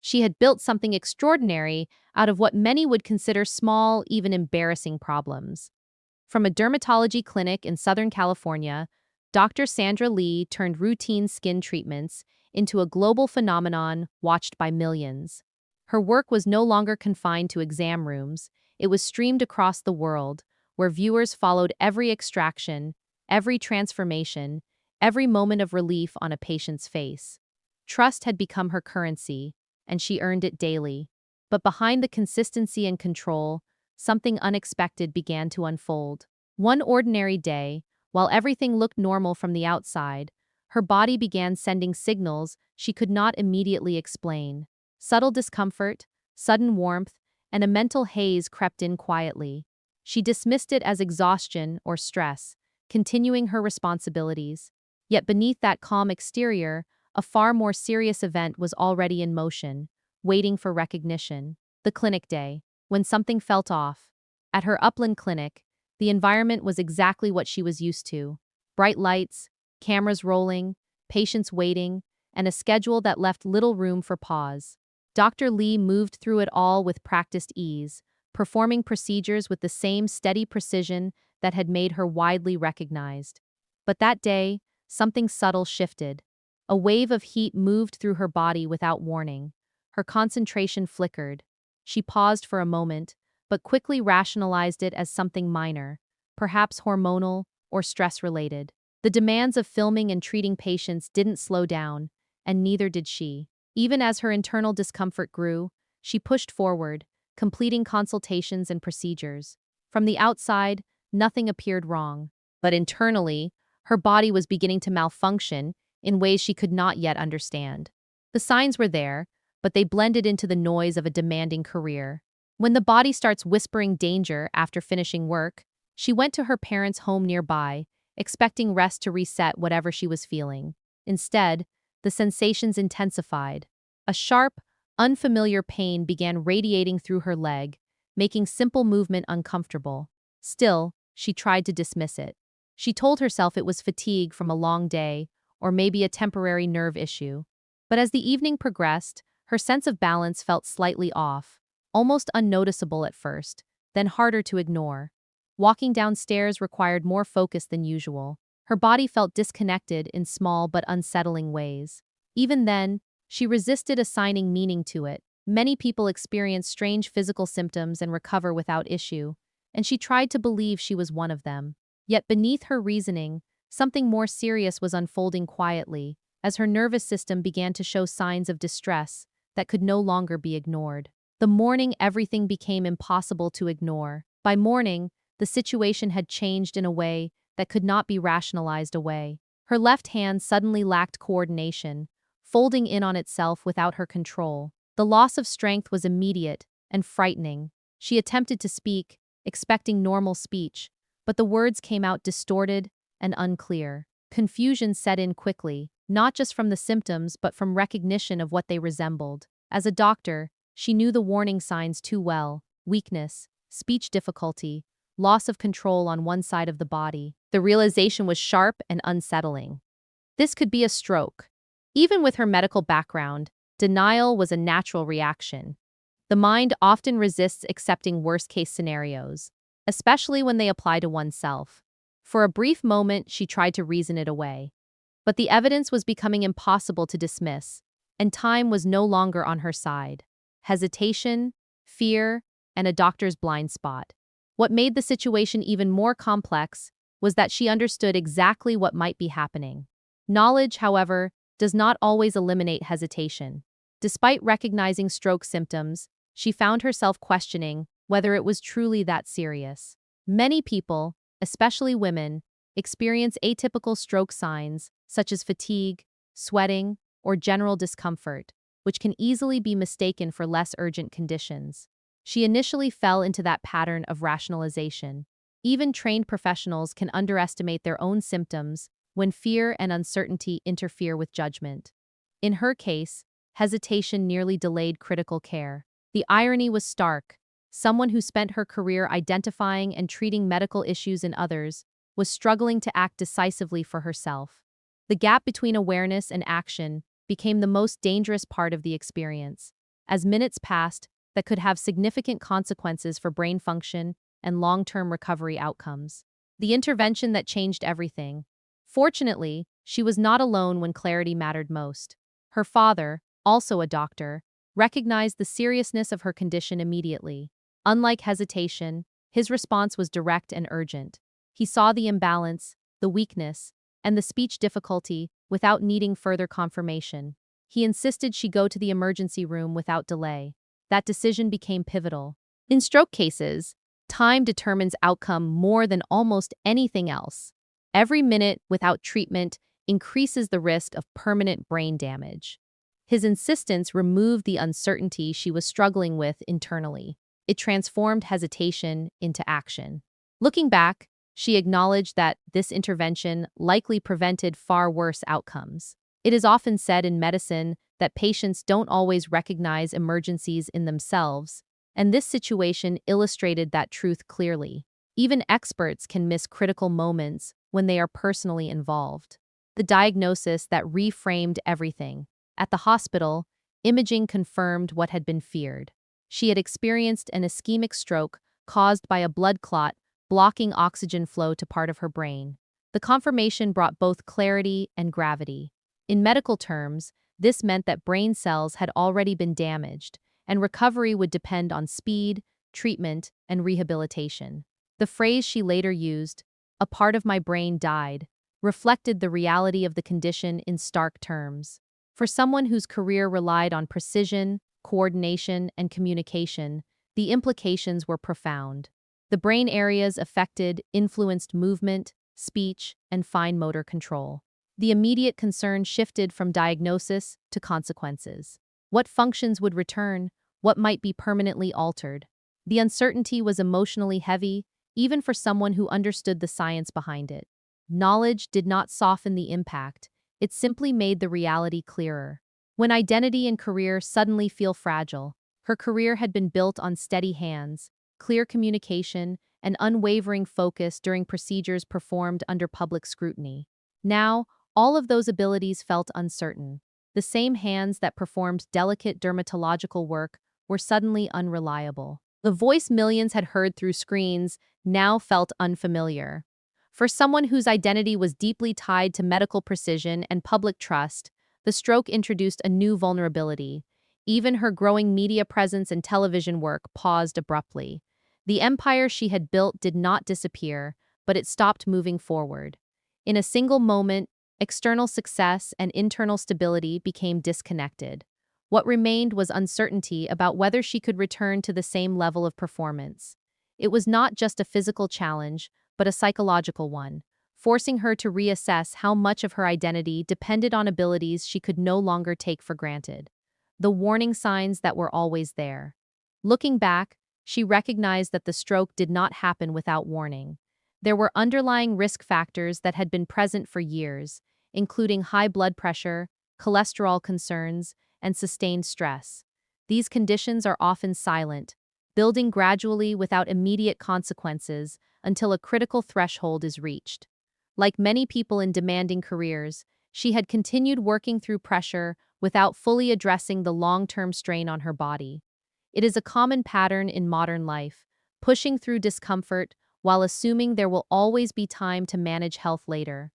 She had built something extraordinary out of what many would consider small, even embarrassing problems. From a dermatology clinic in Southern California, Dr. Sandra Lee turned routine skin treatments into a global phenomenon watched by millions. Her work was no longer confined to exam rooms, it was streamed across the world, where viewers followed every extraction, every transformation, every moment of relief on a patient's face. Trust had become her currency, and she earned it daily. But behind the consistency and control, something unexpected began to unfold. One ordinary day, while everything looked normal from the outside, her body began sending signals she could not immediately explain. Subtle discomfort, sudden warmth, and a mental haze crept in quietly. She dismissed it as exhaustion or stress, continuing her responsibilities. Yet beneath that calm exterior, a far more serious event was already in motion, waiting for recognition. The clinic day, when something felt off. At her upland clinic, the environment was exactly what she was used to. Bright lights, cameras rolling, patients waiting, and a schedule that left little room for pause. Dr. Lee moved through it all with practiced ease, performing procedures with the same steady precision that had made her widely recognized. But that day, something subtle shifted. A wave of heat moved through her body without warning. Her concentration flickered. She paused for a moment, but quickly rationalized it as something minor, perhaps hormonal or stress-related. The demands of filming and treating patients didn't slow down, and neither did she. Even as her internal discomfort grew, she pushed forward, completing consultations and procedures. From the outside, nothing appeared wrong, but internally, her body was beginning to malfunction in ways she could not yet understand. The signs were there, but they blended into the noise of a demanding career. When the body starts whispering danger after finishing work, she went to her parents' home nearby, expecting rest to reset whatever she was feeling. Instead, the sensations intensified. A sharp, unfamiliar pain began radiating through her leg, making simple movement uncomfortable. Still, she tried to dismiss it. She told herself it was fatigue from a long day, or maybe a temporary nerve issue. But as the evening progressed, her sense of balance felt slightly off, almost unnoticeable at first, then harder to ignore. Walking downstairs required more focus than usual. Her body felt disconnected in small but unsettling ways. Even then, she resisted assigning meaning to it. Many people experience strange physical symptoms and recover without issue, and she tried to believe she was one of them. Yet beneath her reasoning, something more serious was unfolding quietly, as her nervous system began to show signs of distress that could no longer be ignored. The morning everything became impossible to ignore. By morning, the situation had changed in a way that could not be rationalized away. Her left hand suddenly lacked coordination, folding in on itself without her control. The loss of strength was immediate and frightening. She attempted to speak, expecting normal speech, but the words came out distorted and unclear. Confusion set in quickly, not just from the symptoms but from recognition of what they resembled. As a doctor, she knew the warning signs too well: weakness, speech difficulty, loss of control on one side of the body. The realization was sharp and unsettling. This could be a stroke. Even with her medical background, denial was a natural reaction. The mind often resists accepting worst-case scenarios, especially when they apply to oneself. For a brief moment, she tried to reason it away. But the evidence was becoming impossible to dismiss, and time was no longer on her side. Hesitation, fear, and a doctor's blind spot. What made the situation even more complex was that she understood exactly what might be happening. Knowledge, however, does not always eliminate hesitation. Despite recognizing stroke symptoms, she found herself questioning whether it was truly that serious. Many people, especially women, experience atypical stroke signs such as fatigue, sweating, or general discomfort, which can easily be mistaken for less urgent conditions. She initially fell into that pattern of rationalization. Even trained professionals can underestimate their own symptoms when fear and uncertainty interfere with judgment. In her case, hesitation nearly delayed critical care. The irony was stark. Someone who spent her career identifying and treating medical issues in others was struggling to act decisively for herself. The gap between awareness and action became the most dangerous part of the experience. as minutes passed that could have significant consequences for brain function and long-term recovery outcomes. The intervention that changed everything. Fortunately, she was not alone when clarity mattered most. Her father, also a doctor, recognized the seriousness of her condition immediately. Unlike hesitation, his response was direct and urgent. He saw the imbalance, the weakness, and the speech difficulty without needing further confirmation. He insisted she go to the emergency room without delay. That decision became pivotal. In stroke cases, time determines outcome more than almost anything else. Every minute without treatment increases the risk of permanent brain damage. His insistence removed the uncertainty she was struggling with internally. It transformed hesitation into action. Looking back, she acknowledged that this intervention likely prevented far worse outcomes. It is often said in medicine that patients don't always recognize emergencies in themselves, and this situation illustrated that truth clearly. Even experts can miss critical moments when they are personally involved. The diagnosis that reframed everything. At the hospital, imaging confirmed what had been feared. She had experienced an ischemic stroke caused by a blood clot blocking oxygen flow to part of her brain. The confirmation brought both clarity and gravity. In medical terms, this meant that brain cells had already been damaged, and recovery would depend on speed, treatment, and rehabilitation. The phrase she later used, "a part of my brain died," reflected the reality of the condition in stark terms. For someone whose career relied on precision, coordination, and communication, the implications were profound. The brain areas affected influenced movement, speech, and fine motor control. The immediate concern shifted from diagnosis to consequences. What functions would return? What might be permanently altered? The uncertainty was emotionally heavy, even for someone who understood the science behind it. Knowledge did not soften the impact, it simply made the reality clearer. When identity and career suddenly feel fragile, her career had been built on steady hands, clear communication, and unwavering focus during procedures performed under public scrutiny. Now, all of those abilities felt uncertain. The same hands that performed delicate dermatological work were suddenly unreliable. The voice millions had heard through screens now felt unfamiliar. For someone whose identity was deeply tied to medical precision and public trust, the stroke introduced a new vulnerability. Even her growing media presence and television work paused abruptly. The empire she had built did not disappear, but it stopped moving forward. In a single moment, external success and internal stability became disconnected. What remained was uncertainty about whether she could return to the same level of performance. It was not just a physical challenge, but a psychological one, forcing her to reassess how much of her identity depended on abilities she could no longer take for granted. The warning signs that were always there. Looking back, she recognized that the stroke did not happen without warning. There were underlying risk factors that had been present for years, including high blood pressure, cholesterol concerns, and sustained stress. These conditions are often silent, building gradually without immediate consequences until a critical threshold is reached. Like many people in demanding careers, she had continued working through pressure without fully addressing the long-term strain on her body. It is a common pattern in modern life, pushing through discomfort while assuming there will always be time to manage health later.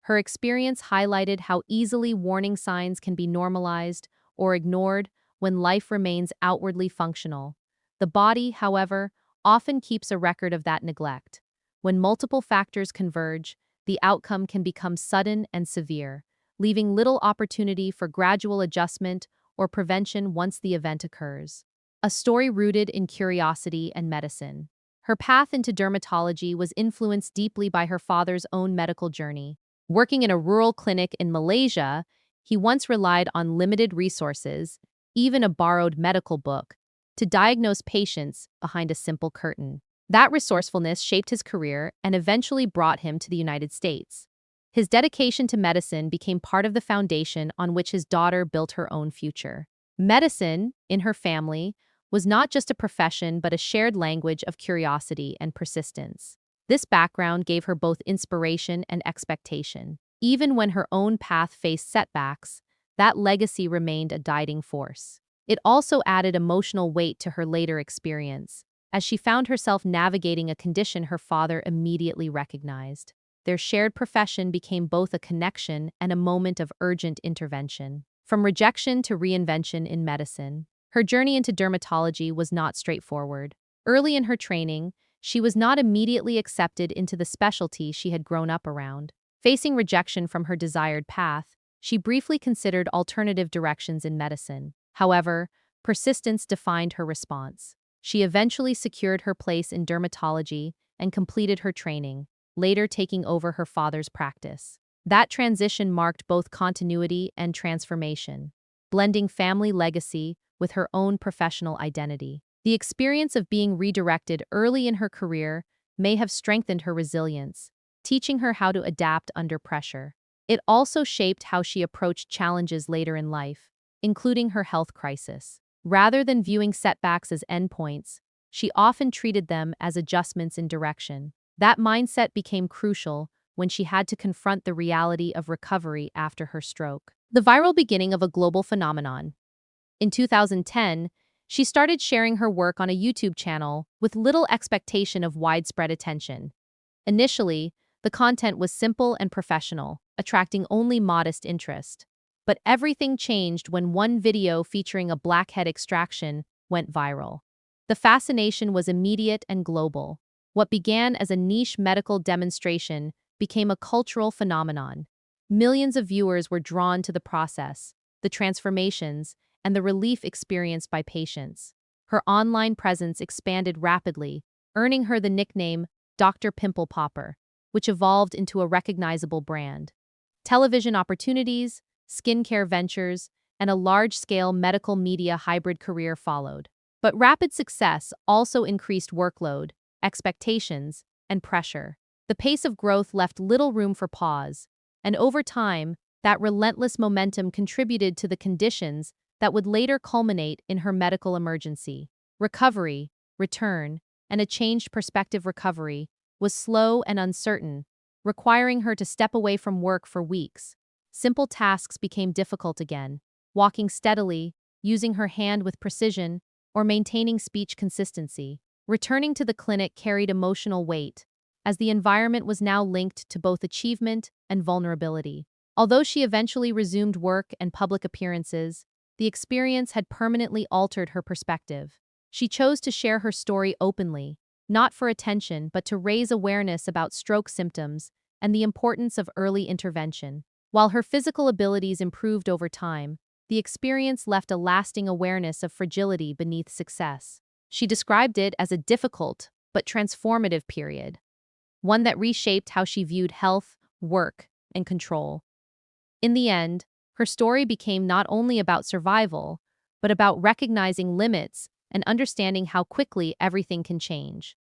Her experience highlighted how easily warning signs can be normalized or ignored when life remains outwardly functional. The body, however, often keeps a record of that neglect. When multiple factors converge, the outcome can become sudden and severe, leaving little opportunity for gradual adjustment or prevention once the event occurs. A story rooted in curiosity and medicine. Her path into dermatology was influenced deeply by her father's own medical journey. Working in a rural clinic in Malaysia, he once relied on limited resources, even a borrowed medical book, to diagnose patients behind a simple curtain. That resourcefulness shaped his career and eventually brought him to the United States. His dedication to medicine became part of the foundation on which his daughter built her own future. Medicine, in her family, was not just a profession but a shared language of curiosity and persistence. This background gave her both inspiration and expectation. Even when her own path faced setbacks, that legacy remained a guiding force. It also added emotional weight to her later experience, as she found herself navigating a condition her father immediately recognized. Their shared profession became both a connection and a moment of urgent intervention. From rejection to reinvention in medicine, her journey into dermatology was not straightforward. Early in her training, she was not immediately accepted into the specialty she had grown up around. Facing rejection from her desired path, she briefly considered alternative directions in medicine. However, persistence defined her response. She eventually secured her place in dermatology and completed her training, later taking over her father's practice. That transition marked both continuity and transformation, blending family legacy with her own professional identity. The experience of being redirected early in her career may have strengthened her resilience, teaching her how to adapt under pressure. It also shaped how she approached challenges later in life, including her health crisis. Rather than viewing setbacks as endpoints, she often treated them as adjustments in direction. That mindset became crucial when she had to confront the reality of recovery after her stroke. The viral beginning of a global phenomenon. In 2010, she started sharing her work on a YouTube channel with little expectation of widespread attention. Initially, the content was simple and professional, attracting only modest interest. But everything changed when one video featuring a blackhead extraction went viral. The fascination was immediate and global. What began as a niche medical demonstration became a cultural phenomenon. Millions of viewers were drawn to the process, the transformations, and the relief experienced by patients. Her online presence expanded rapidly, earning her the nickname Dr. Pimple Popper, which evolved into a recognizable brand. Television opportunities, skincare ventures, and a large-scale medical media hybrid career followed. But rapid success also increased workload, expectations, and pressure. The pace of growth left little room for pause, and over time, that relentless momentum contributed to the conditions that would later culminate in her medical emergency. Recovery, return, and a changed perspective recovery was slow and uncertain, requiring her to step away from work for weeks. Simple tasks became difficult again, walking steadily, using her hand with precision, or maintaining speech consistency. Returning to the clinic carried emotional weight, as the environment was now linked to both achievement and vulnerability. Although she eventually resumed work and public appearances, the experience had permanently altered her perspective. She chose to share her story openly, not for attention but to raise awareness about stroke symptoms and the importance of early intervention. While her physical abilities improved over time, the experience left a lasting awareness of fragility beneath success. She described it as a difficult but transformative period, one that reshaped how she viewed health, work, and control. In the end, her story became not only about survival, but about recognizing limits and understanding how quickly everything can change.